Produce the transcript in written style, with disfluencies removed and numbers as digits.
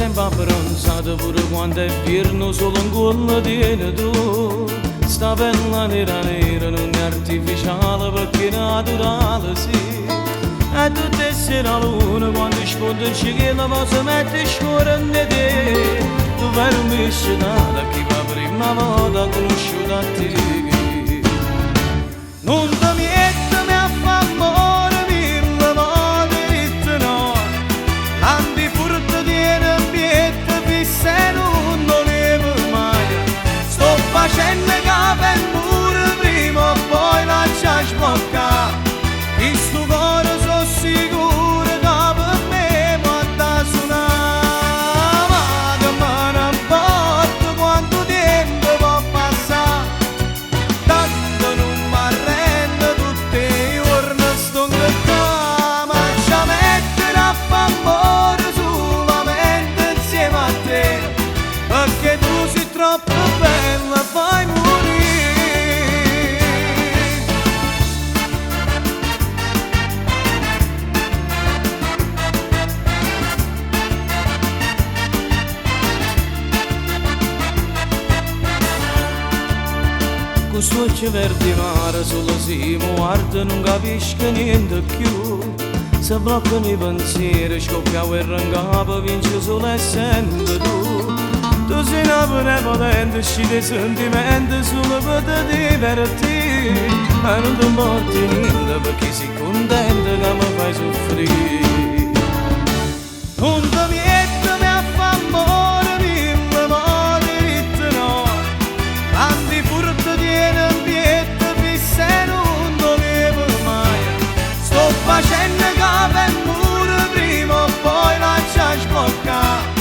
sempre abbronzato pure quando è vierno, solo in quello tieni tu. Sta bella nera nera non è artificiale perché è naturale, sì. E tutte le sere la luna quando sfonda che la cosa mette scorrendo te. Tu vai un miscelato a chi va prima volta conosciuto a te. Non ti mettermi a fa amore mille volte di no. Andi furto di ambiente fisse non volevo mai. Sto facendo capo al muro prima o poi lascia sboccare. In sto cuore sono sicuro che per me può suonare. Ma che me ne importa quanto tempo può passare. Tanto non mi arrendo tutti i giorni sto qua. Ma ci mettere a fa amore solamente insieme a te. Perché tu sei troppo bella e fai morire. Questo occhio verde mare solo si guarda non capisco niente più. Se bloccano i pensieri scoppia guerra in capo vince solo essendo tu. Tu sei una benevolente uscita i sentimenti solo per te divertire. E non ti importa niente perché sei contenta che mi fai soffrire. Non ti mettermi a fa amore mille volte di no. Andi furto di ambiente fisse non volevo mai. Sto facendo capo al muro prima o poi lascia sboccare.